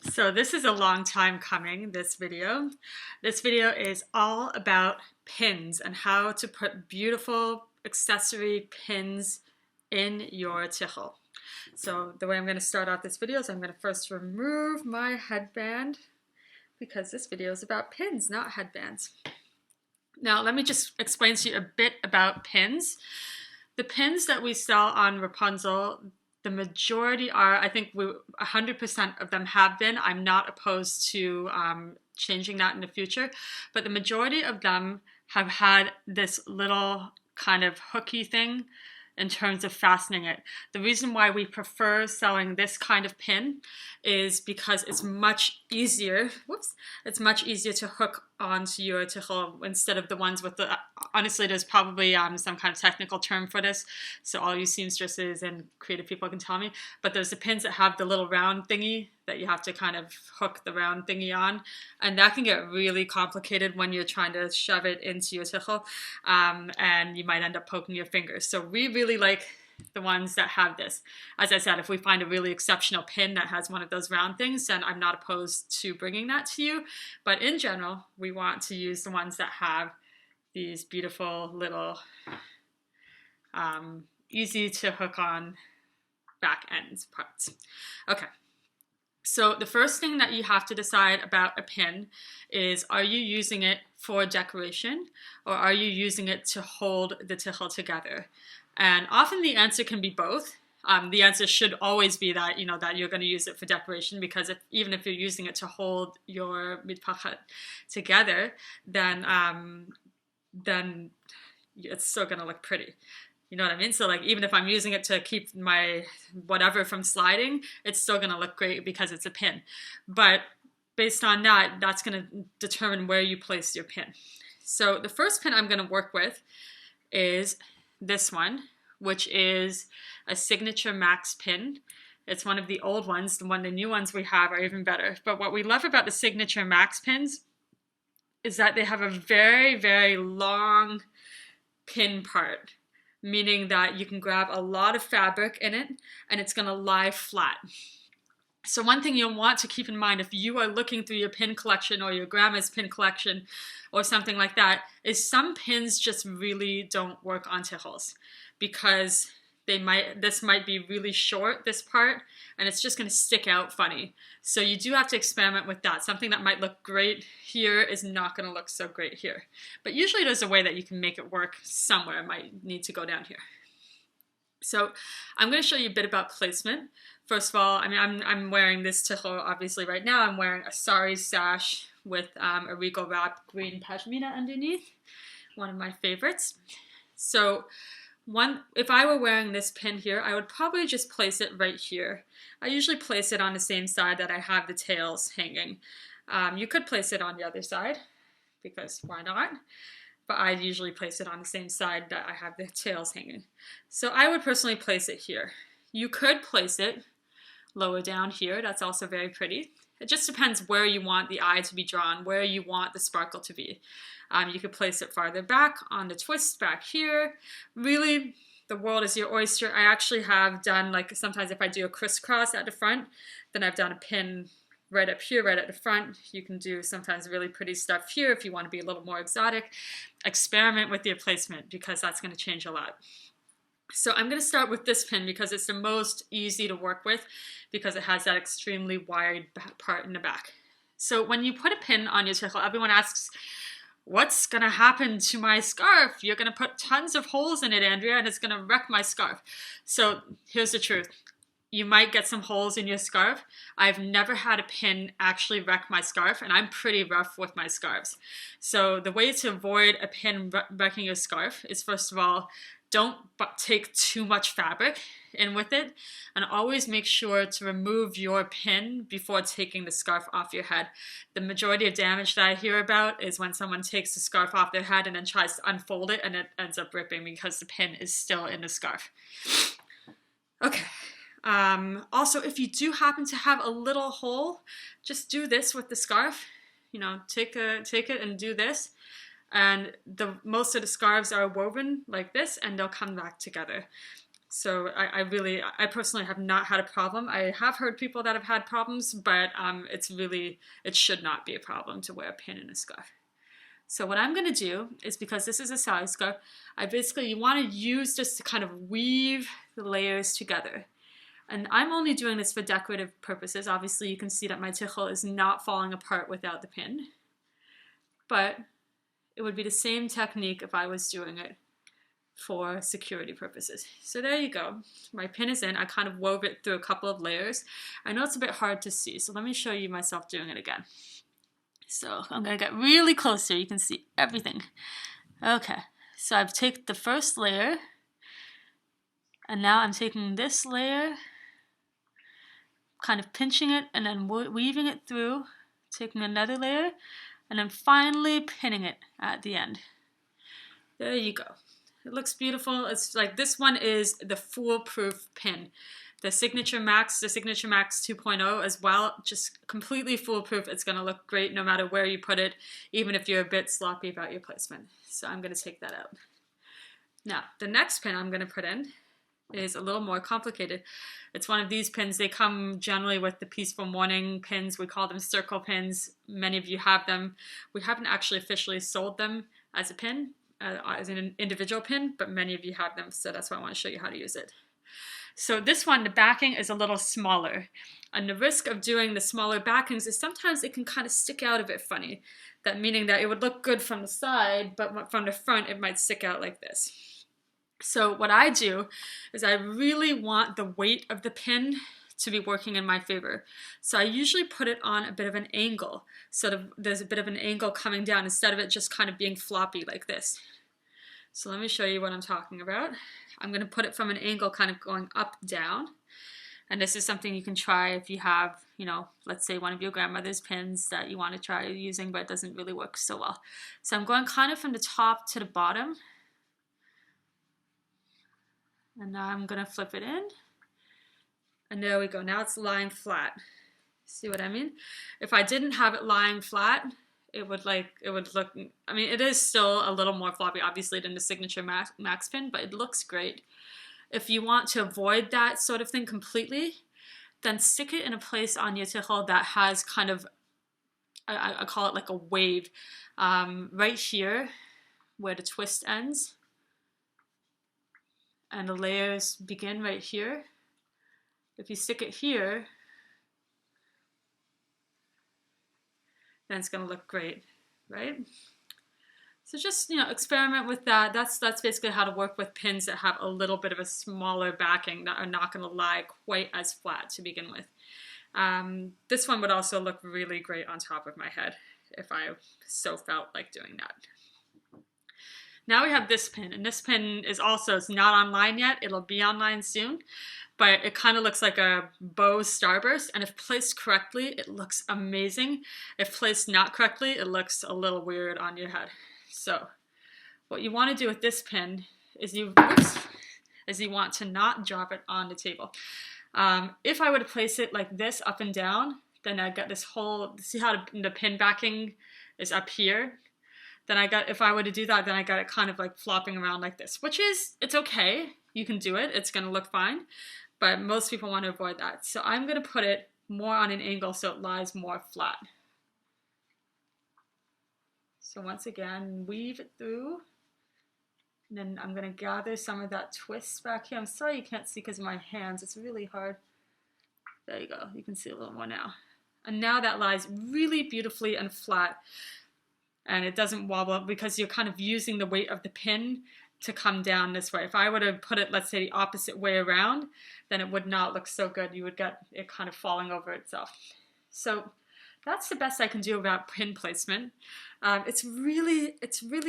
So this is a long time coming, this video. This video is all about pins and how to put beautiful accessory pins in your Tichel. So the way I'm going to start off this video is I'm going to first remove my headband because this video is about pins, not headbands. Now let me just explain to you a bit about pins. The pins that we sell on Wrapunzel, the majority are, I think 100% of them have been. I'm not opposed to changing that in the future, but the majority of them have had this little kind of hooky thing in terms of fastening it. The reason why we prefer selling this kind of pin is because it's much easier, it's much easier to hook onto your Tichel instead of the ones with the, honestly there's probably some kind of technical term for this, so all you seamstresses and creative people can tell me, but there's the pins that have the little round thingy that you have to kind of hook the round thingy on, and that can get really complicated when you're trying to shove it into your Tichel, and you might end up poking your fingers. So we really like the ones that have this. As I said, if we find a really exceptional pin that has one of those round things, then I'm not opposed to bringing that to you. But in general, we want to use the ones that have these beautiful little easy to hook on back ends parts. Okay. So the first thing that you have to decide about a pin is, are you using it for decoration or are you using it to hold the Tichel together? And often the answer can be both. The answer should always be that, that you're going to use it for decoration, because even if you're using it to hold your mitpachet together, then it's still going to look pretty. You know what I mean? So like, even if I'm using it to keep my whatever from sliding, it's still going to look great because it's a pin. But based on that, that's going to determine where you place your pin. So the first pin I'm going to work with is this one, which is a Signature Max pin. It's one of the old ones. The new ones we have are even better. But what we love about the Signature Max pins is that they have a very, very long pin part, meaning that you can grab a lot of fabric in it and it's going to lie flat. So one thing you'll want to keep in mind if you are looking through your pin collection or your grandma's pin collection or something like that, is some pins just really don't work on Tichels because this might be really short, this part, and it's just going to stick out funny. So you do have to experiment with that. Something that might look great here is not going to look so great here. But usually there's a way that you can make it work somewhere. It might need to go down here. So I'm going to show you a bit about placement. First of all, I'm wearing this Tichel obviously right now. I'm wearing a sari sash with a Regal Wrap green pashmina underneath, one of my favorites. So if I were wearing this pin here, I would probably just place it right here. I usually place it on the same side that I have the tails hanging. You could place it on the other side, because why not? But I usually place it on the same side that I have the tails hanging. So I would personally place it here. You could place it lower down here. That's also very pretty. It just depends where you want the eye to be drawn, where you want the sparkle to be. You could place it farther back on the twist back here. Really, the world is your oyster. I actually have done, like, sometimes if I do a crisscross at the front, then I've done a pin right up here, right at the front. You can do sometimes really pretty stuff here if you want to be a little more exotic. Experiment with your placement because that's going to change a lot. So I'm going to start with this pin because it's the most easy to work with because it has that extremely wide part in the back. So when you put a pin on your Tichel, everyone asks, what's going to happen to my scarf? You're going to put tons of holes in it, Andrea, and it's going to wreck my scarf. So here's the truth. You might get some holes in your scarf. I've never had a pin actually wreck my scarf, and I'm pretty rough with my scarves. So the way to avoid a pin wrecking your scarf is, first of all, don't take too much fabric in with it, and always make sure to remove your pin before taking the scarf off your head. The majority of damage that I hear about is when someone takes the scarf off their head and then tries to unfold it and it ends up ripping because the pin is still in the scarf. Okay. Also, if you do happen to have a little hole, just do this with the scarf. Take it and do this. And most of the scarves are woven like this and they'll come back together. So I personally have not had a problem. I have heard people that have had problems, but it should not be a problem to wear a pin in a scarf. So what I'm going to do is, because this is a sari scarf, you want to use this to kind of weave the layers together. And I'm only doing this for decorative purposes. Obviously you can see that my tichel is not falling apart without the pin, but it would be the same technique if I was doing it for security purposes. So there you go. My pin is in. I kind of wove it through a couple of layers. I know it's a bit hard to see, so let me show you myself doing it again. So I'm going to get really close here. You can see everything. Okay, so I've taken the first layer, and now I'm taking this layer, kind of pinching it, and then weaving it through, taking another layer, and then finally pinning it at the end. There you go. It looks beautiful. It's like, this one is the foolproof pin. The Signature Max 2.0 as well, just completely foolproof. It's going to look great no matter where you put it, even if you're a bit sloppy about your placement. So I'm going to take that out. Now, the next pin I'm going to put in is a little more complicated. It's one of these pins. They come generally with the Peaceful Morning pins. We call them circle pins. Many of you have them. We haven't actually officially sold them as a pin, as an individual pin, but many of you have them, so that's why I want to show you how to use it. So this one, the backing is a little smaller, and the risk of doing the smaller backings is sometimes it can kind of stick out a bit funny. That meaning that it would look good from the side, but from the front it might stick out like this. So what I do is I really want the weight of the pin to be working in my favor. So I usually put it on a bit of an angle, so there's a bit of an angle coming down instead of it just kind of being floppy like this. So let me show you what I'm talking about. I'm going to put it from an angle kind of going up, down. And this is something you can try if you have, let's say one of your grandmother's pins that you want to try using, but it doesn't really work so well. So I'm going kind of from the top to the bottom. And now I'm going to flip it in. And there we go. Now it's lying flat. See what I mean? If I didn't have it lying flat, it would look, I mean, it is still a little more floppy, obviously, than the Signature Max pin, but it looks great. If you want to avoid that sort of thing completely, then stick it in a place on your tichel that has kind of, I call it like a wave, right here where the twist ends. And the layers begin right here. If you stick it here, then it's going to look great, right? So just, experiment with that. That's basically how to work with pins that have a little bit of a smaller backing that are not going to lie quite as flat to begin with. This one would also look really great on top of my head if I so felt like doing that. Now we have this pin, and this pin is also, it's not online yet. It'll be online soon, but it kind of looks like a bow starburst, and if placed correctly, it looks amazing. If placed not correctly, it looks a little weird on your head. So what you want to do with this pin is you want to not drop it on the table. If I were to place it like this up and down, then I got this whole, see how the pin backing is up here? Then if I were to do that, then I got it kind of like flopping around like this, which is, it's okay. You can do it. It's going to look fine. But most people want to avoid that. So I'm going to put it more on an angle so it lies more flat. So once again, weave it through. And then I'm going to gather some of that twist back here. I'm sorry you can't see because of my hands. It's really hard. There you go. You can see a little more now. And now that lies really beautifully and flat. And it doesn't wobble because you're kind of using the weight of the pin to come down this way. If I were to put it, let's say, the opposite way around, then it would not look so good. You would get it kind of falling over itself. So that's the best I can do about pin placement. It's really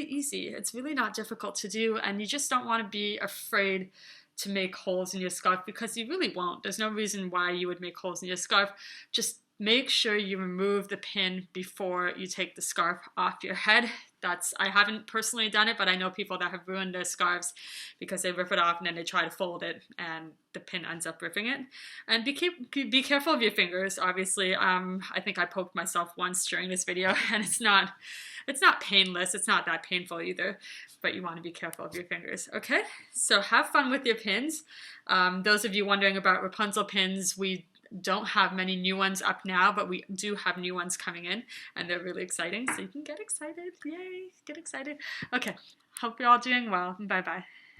easy. It's really not difficult to do, and you just don't want to be afraid to make holes in your scarf because you really won't. There's no reason why you would make holes in your scarf. Just make sure you remove the pin before you take the scarf off your head. I haven't personally done it, but I know people that have ruined their scarves because they rip it off and then they try to fold it and the pin ends up ripping it. And be careful of your fingers, obviously. I think I poked myself once during this video and it's not It's not painless. It's not that painful either, but you want to be careful of your fingers. Okay, so have fun with your pins. Those of you wondering about Rapunzel pins, we don't have many new ones up now, but we do have new ones coming in, and they're really exciting, so you can get excited. Yay, get excited. Okay, hope you're all doing well. Bye-bye.